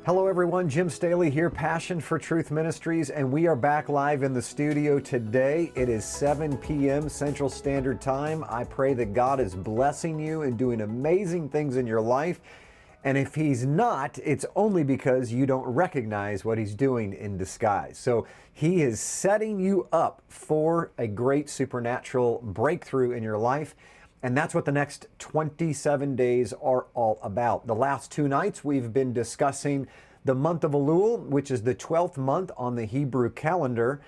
Hello everyone, Jim Staley here, Passion for Truth Ministries, and we are back live in the studio today. It is 7 p.m. Central Standard Time. I pray that God is blessing you and doing amazing things in your life. And if He's not, it's only because you don't recognize what He's doing in disguise. So He is setting you up for a great supernatural breakthrough in your life. And that's what the next 27 days are all about. The last 2 nights, we've been discussing the month of Elul, which is the 12th month on the Hebrew calendar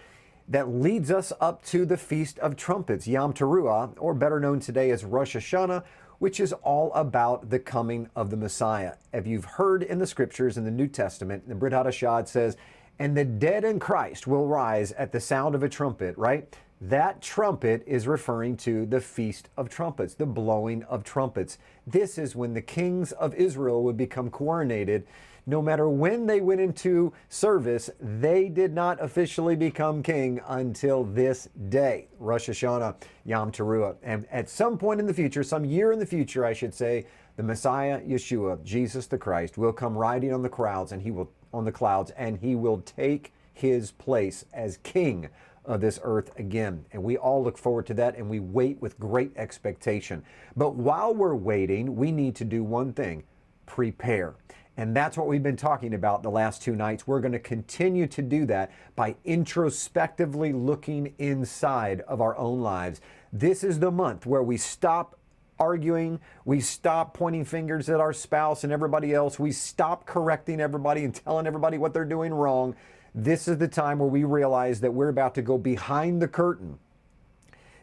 that leads us up to the Feast of Trumpets, Yom Teruah, or better known today as Rosh Hashanah, which is all about the coming of the Messiah. If you've heard in the scriptures in the New Testament, the Brit Hadashah says, "And the dead in Christ will rise at the sound of a trumpet," right? That trumpet is referring to the Feast of Trumpets, the blowing of trumpets. This is when the kings of Israel would become coronated. No matter when they went into service, they did not officially become king until this day, Rosh Hashanah, Yom Teruah. And at some point in the future, some year in the future, I should say, the Messiah, Yeshua, Jesus the Christ, will come riding on the clouds, and he will take his place as king of this earth again. And we all look forward to that, and we wait with great expectation. But while we're waiting, we need to do one thing: prepare. And that's what we've been talking about the last 2 nights. We're going to continue to do that by introspectively looking inside of our own lives. This is the month where we stop arguing, we stop pointing fingers at our spouse and everybody else, we stop correcting everybody and telling everybody what they're doing wrong. This is the time where we realize that we're about to go behind the curtain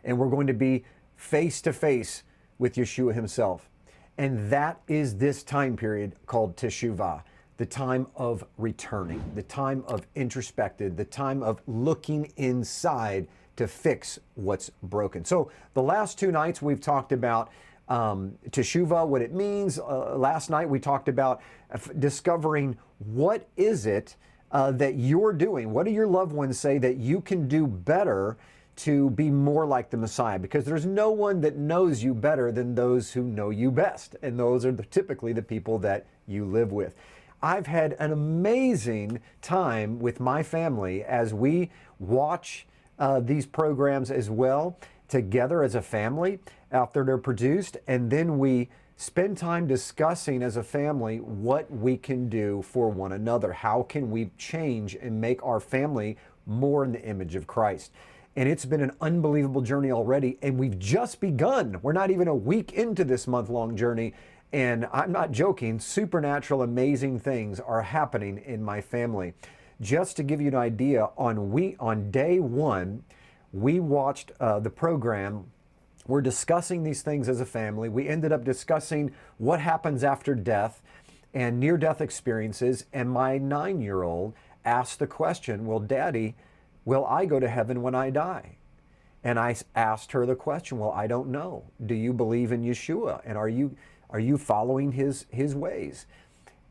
and we're going to be face to face with Yeshua himself. And that is this time period called Teshuvah, the time of returning, the time of introspected, the time of looking inside to fix what's broken. So the last 2 nights we've talked about Teshuvah, what it means. Last night we talked about discovering what is it that you're doing. What do your loved ones say that you can do better to be more like the Messiah? Because there's no one that knows you better than those who know you best. And those are typically the people that you live with. I've had an amazing time with my family as we watch these programs as well, together as a family after they're produced. And then we spend time discussing as a family what we can do for one another. How can we change and make our family more in the image of Christ? And it's been an unbelievable journey already, and we've just begun. We're not even a week into this month-long journey, and I'm not joking, supernatural, amazing things are happening in my family. Just to give you an idea, on day 1, we watched the program. We're discussing these things as a family. We ended up discussing what happens after death and near-death experiences, and my 9-year-old asked the question, "Well, Daddy, will I go to heaven when I die?" And I asked her the question, "Well, I don't know. Do you believe in Yeshua? And are you following his ways?"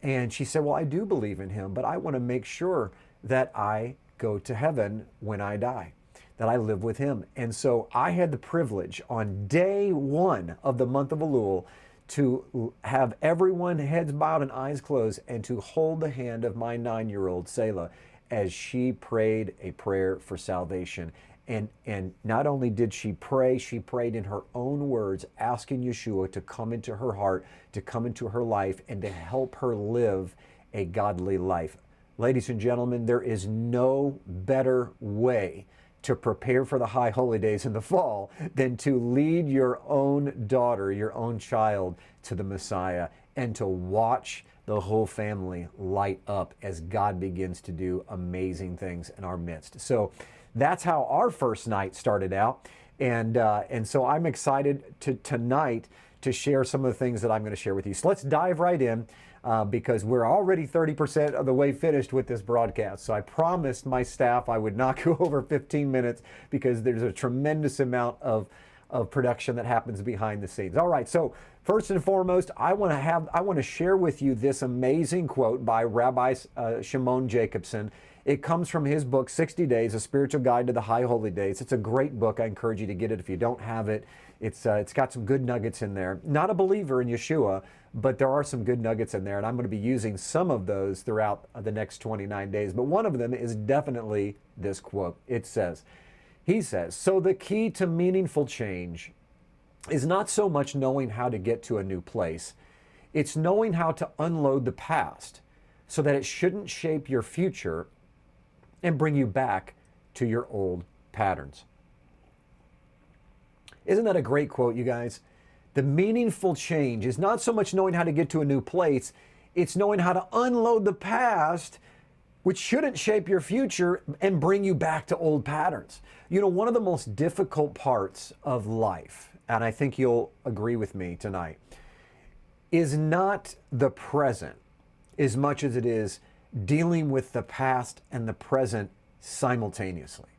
And she said, "Well, I do believe in him, but I want to make sure that I go to heaven when I die, that I live with him." And so I had the privilege on day 1 of the month of Elul to have everyone heads bowed and eyes closed and to hold the hand of my 9-year-old Selah as she prayed a prayer for salvation. And not only did she prayed in her own words, asking Yeshua to come into her heart, to come into her life, and to help her live a godly life. Ladies and gentlemen, there is no better way to prepare for the high holy days in the fall than to lead your own daughter, your own child to the Messiah, and to watch the whole family light up as God begins to do amazing things in our midst. So that's how our first night started out. And so I'm excited tonight to share some of the things that I'm going to share with you. So let's dive right in because we're already 30% of the way finished with this broadcast. So I promised my staff I would not go over 15 minutes because there's a tremendous amount of production that happens behind the scenes. All right, so first and foremost, I want to share with you this amazing quote by Rabbi Shimon Jacobson. It comes from his book, 60 Days, A Spiritual Guide to the High Holy Days. It's a great book. I encourage you to get it if you don't have it. It's got some good nuggets in there. Not a believer in Yeshua, but there are some good nuggets in there, and I'm going to be using some of those throughout the next 29 days. But one of them is definitely this quote. He says, so the key to meaningful change is not so much knowing how to get to a new place. It's knowing how to unload the past so that it shouldn't shape your future and bring you back to your old patterns. Isn't that a great quote, you guys? The meaningful change is not so much knowing how to get to a new place, it's knowing how to unload the past, which shouldn't shape your future and bring you back to old patterns. You know, one of the most difficult parts of life, and I think you'll agree with me tonight, is not the present as much as it is dealing with the past and the present simultaneously.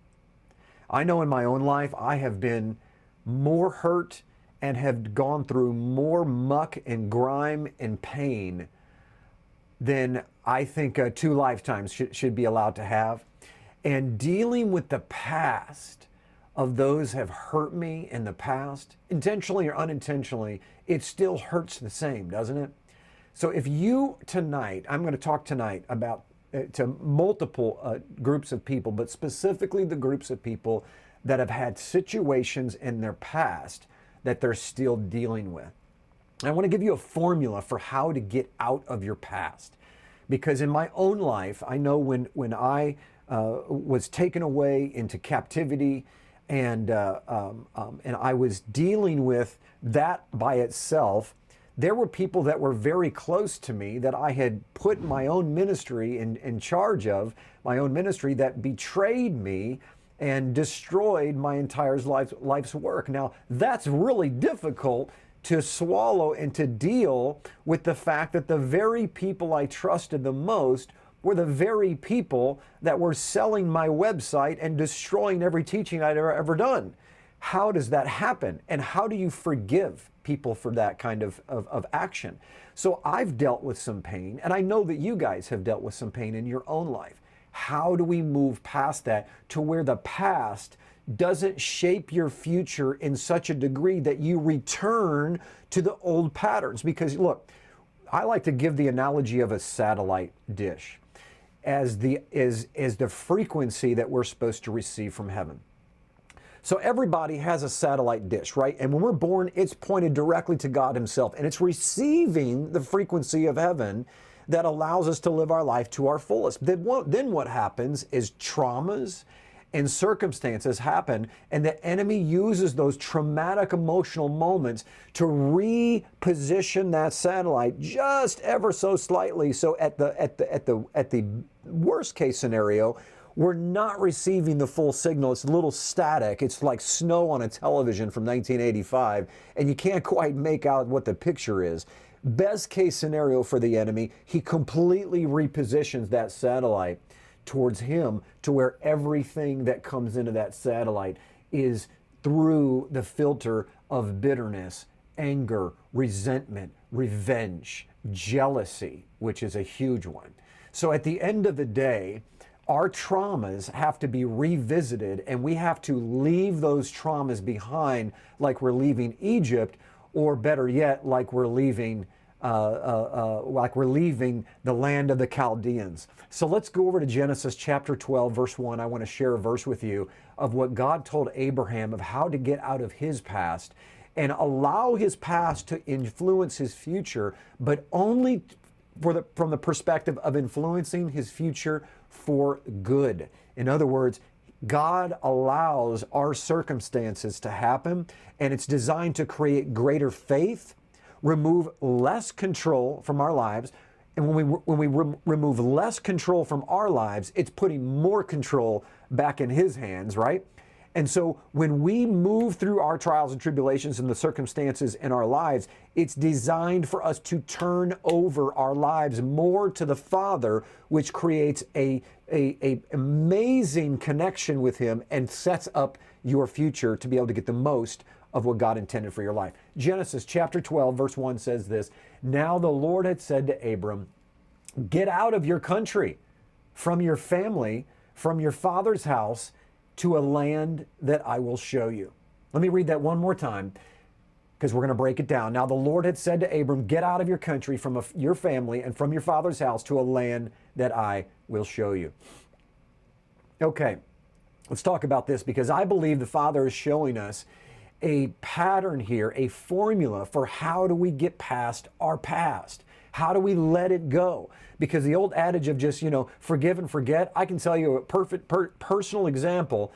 I know in my own life I have been more hurt and have gone through more muck and grime and pain than I think 2 lifetimes should be allowed to have. And dealing with the past of those have hurt me in the past, intentionally or unintentionally, it still hurts the same, doesn't it? So if you tonight, I'm going to talk tonight about to multiple groups of people, but specifically the groups of people that have had situations in their past that they're still dealing with. I want to give you a formula for how to get out of your past. Because in my own life, I know when I was taken away into captivity and I was dealing with that by itself, there were people that were very close to me that I had put my own ministry in charge of, my own ministry, that betrayed me and destroyed my entire life's work. Now, that's really difficult to swallow and to deal with the fact that the very people I trusted the most were the very people that were selling my website and destroying every teaching I'd ever done. How does that happen? And how do you forgive people for that kind of action? So I've dealt with some pain, and I know that you guys have dealt with some pain in your own life. How do we move past that to where the past doesn't shape your future in such a degree that you return to the old patterns? Because look, I like to give the analogy of a satellite dish as the frequency that we're supposed to receive from heaven. So everybody has a satellite dish, right? And when we're born, it's pointed directly to God himself, and it's receiving the frequency of heaven that allows us to live our life to our fullest. Then what happens is traumas and circumstances happen, and the enemy uses those traumatic emotional moments to reposition that satellite just ever so slightly. So at the worst case scenario, we're not receiving the full signal. It's a little static. It's like snow on a television from 1985, and you can't quite make out what the picture is. Best case scenario for the enemy, he completely repositions that satellite towards him to where everything that comes into that satellite is through the filter of bitterness, anger, resentment, revenge, jealousy, which is a huge one. So at the end of the day, our traumas have to be revisited, and we have to leave those traumas behind like we're leaving Egypt, or better yet, like we're leaving the land of the Chaldeans. So let's go over to Genesis chapter 12, verse 1. I want to share a verse with you of what God told Abraham of how to get out of his past and allow his past to influence his future, but only from the perspective of influencing his future for good. In other words, God allows our circumstances to happen, and it's designed to create greater faith, remove less control from our lives. And when we remove less control from our lives, it's putting more control back in his hands, right? And so when we move through our trials and tribulations and the circumstances in our lives, it's designed for us to turn over our lives more to the Father, which creates a amazing connection with him and sets up your future to be able to get the most of what God intended for your life. Genesis chapter 12, verse 1 says this, "Now the Lord had said to Abram, get out of your country from your family, from your father's house, to a land that I will show you. Let me read that one more time, because we're going to break it down. Now the Lord had said to Abram, get out of your country, from your family, and from your father's house to a land that I will show you. Okay, let's talk about this, because I believe the Father is showing us a pattern here, a formula for how do we get past our past? How do we let it go? Because the old adage of just, forgive and forget, I can tell you a perfect personal example,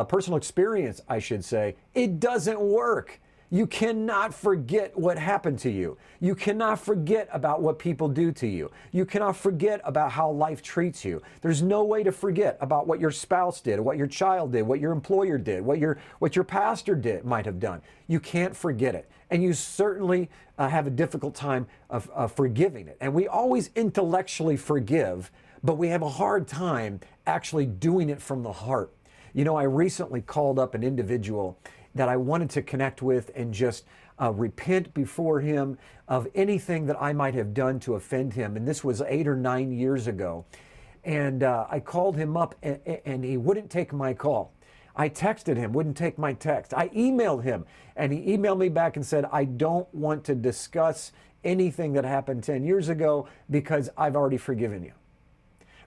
personal experience, I should say, it doesn't work. You cannot forget what happened to you. You cannot forget about what people do to you. You cannot forget about how life treats you. There's no way to forget about what your spouse did, what your child did, what your employer did, what your pastor might have done. You can't forget it. And you certainly have a difficult time of forgiving it. And we always intellectually forgive, but we have a hard time actually doing it from the heart. I recently called up an individual that I wanted to connect with and just repent before him of anything that I might have done to offend him. And this was 8 or 9 years ago. And I called him up and he wouldn't take my call. I texted him, wouldn't take my text. I emailed him and he emailed me back and said, I don't want to discuss anything that happened 10 years ago because I've already forgiven you.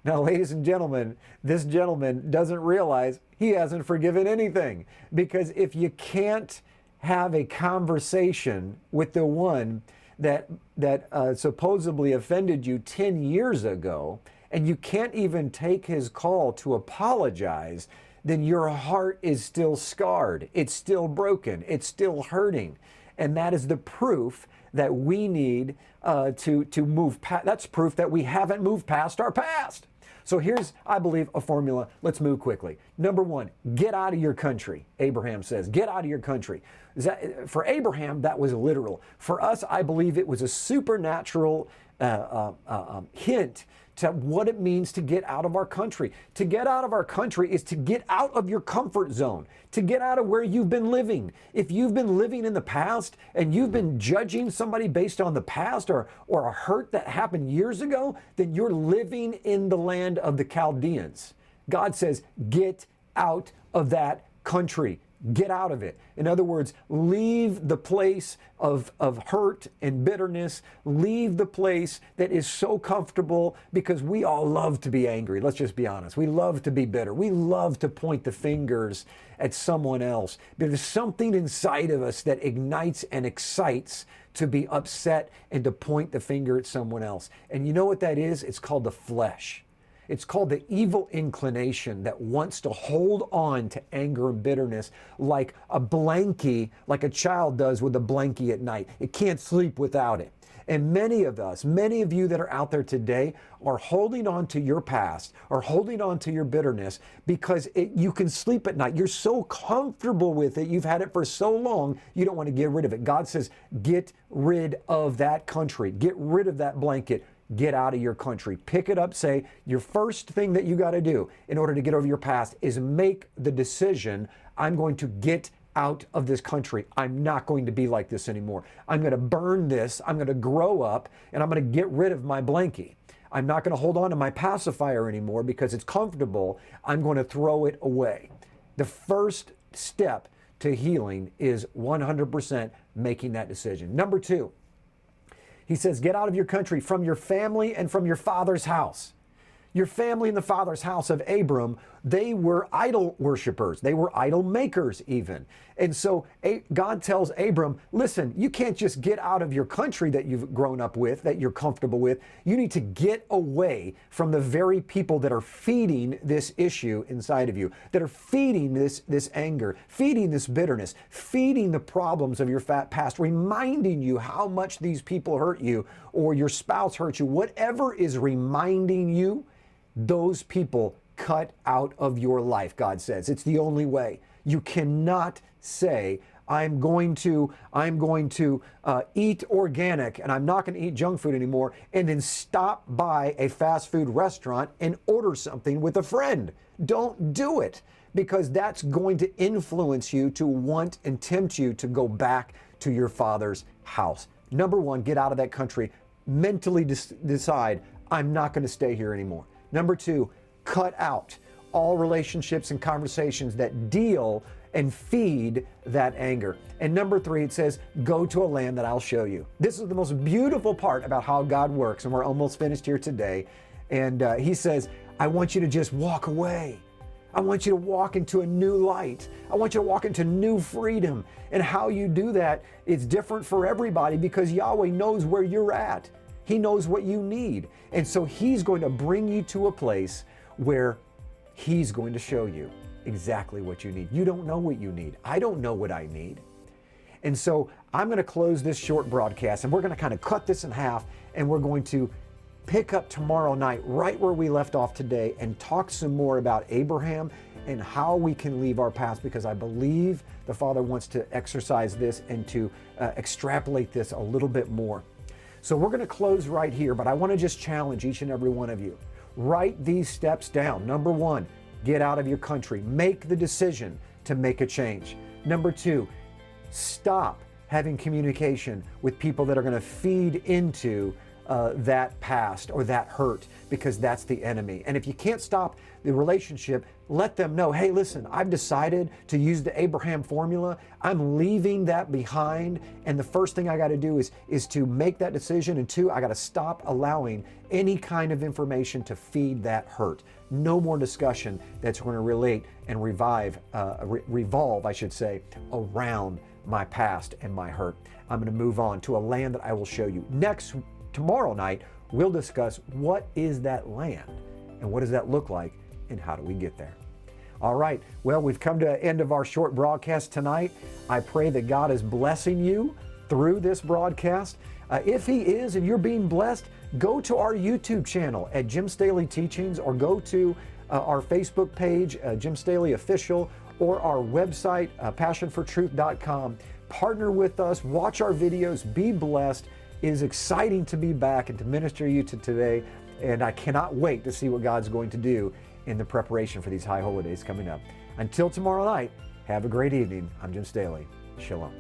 Now, ladies and gentlemen, this gentleman doesn't realize he hasn't forgiven anything, because if you can't have a conversation with the one that supposedly offended you 10 years ago, and you can't even take his call to apologize, then your heart is still scarred. It's still broken. It's still hurting. And that is the proof that we need to move past. That's proof that we haven't moved past our past. So here's, I believe, a formula. Let's move quickly. Number one, get out of your country. Abraham says, get out of your country. For Abraham, that was literal. For us, I believe it was a supernatural hint to what it means to get out of our country. To get out of our country is to get out of your comfort zone, to get out of where you've been living. If you've been living in the past and you've been judging somebody based on the past or a hurt that happened years ago, then you're living in the land of the Chaldeans. God says, get out of that country. Get out of it. In other words, leave the place of hurt and bitterness. Leave the place that is so comfortable, because we all love to be angry. Let's just be honest. We love to be bitter. We love to point the fingers at someone else. But there's something inside of us that ignites and excites to be upset and to point the finger at someone else. And you know what that is? It's called the flesh. It's called the evil inclination that wants to hold on to anger and bitterness like a blankie, like a child does with a blankie at night. It can't sleep without it. And many of us, many of you that are out there today are holding on to your past or holding on to your bitterness because you can sleep at night. You're so comfortable with it. You've had it for so long, you don't want to get rid of it. God says, get rid of that country. Get rid of that blanket. Get out of your country. Pick it up. Say, your first thing that you got to do in order to get over your past is make the decision, I'm going to get out of this country. I'm not going to be like this anymore. I'm going to burn this. I'm going to grow up and I'm going to get rid of my blankie. I'm not going to hold on to my pacifier anymore because it's comfortable. I'm going to throw it away. The first step to healing is 100% making that decision. Number two, he says, get out of your country, from your family and from your father's house. Your family and the father's house of Abram, they were idol worshipers. They were idol makers even. And so God tells Abram, listen, you can't just get out of your country that you've grown up with, that you're comfortable with. You need to get away from the very people that are feeding this issue inside of you, that are feeding this anger, feeding this bitterness, feeding the problems of your past, reminding you how much these people hurt you or your spouse hurt you. Whatever is reminding you, those people cut out of your life, God says. It's the only way. You cannot say, I'm going to eat organic and I'm not going to eat junk food anymore, and then stop by a fast food restaurant and order something with a friend. Don't do it, because that's going to influence you to want and tempt you to go back to your father's house. Number one, get out of that country. Mentally decide, I'm not going to stay here anymore. Number two, cut out all relationships and conversations that deal and feed that anger. And number 3, it says, go to a land that I'll show you. This is the most beautiful part about how God works, and we're almost finished here today. And he says, I want you to just walk away. I want you to walk into a new light. I want you to walk into new freedom. And how you do that, it's different for everybody because Yahweh knows where you're at. He knows what you need. And so he's going to bring you to a place where he's going to show you exactly what you need. You don't know what you need. I don't know what I need. And so I'm going to close this short broadcast, and we're going to kind of cut this in half, and we're going to pick up tomorrow night right where we left off today and talk some more about Abraham and how we can leave our past, because I believe the Father wants to exercise this and to extrapolate this a little bit more. So we're going to close right here, but I want to just challenge each and every one of you. Write these steps down. Number 1, get out of your country. Make the decision to make a change. Number 2, stop having communication with people that are going to feed into that past or that hurt, because that's the enemy. And if you can't stop the relationship, let them know, hey, listen, I've decided to use the Abraham formula. I'm leaving that behind. And the first thing I got to do is to make that decision. And 2, I got to stop allowing any kind of information to feed that hurt. No more discussion that's going to relate and revolve, I should say, around my past and my hurt. I'm going to move on to a land that I will show you. Tomorrow night, we'll discuss what is that land and what does that look like and how do we get there. All right, well, we've come to the end of our short broadcast tonight. I pray that God is blessing you through this broadcast. If He is and you're being blessed, go to our YouTube channel at Jim Staley Teachings, or go to our Facebook page, Jim Staley Official, or our website, passionfortruth.com. Partner with us, watch our videos, be blessed. It is exciting to be back and to minister you to today, and I cannot wait to see what God's going to do in the preparation for these high holidays coming up. Until tomorrow night, have a great evening. I'm Jim Staley. Shalom.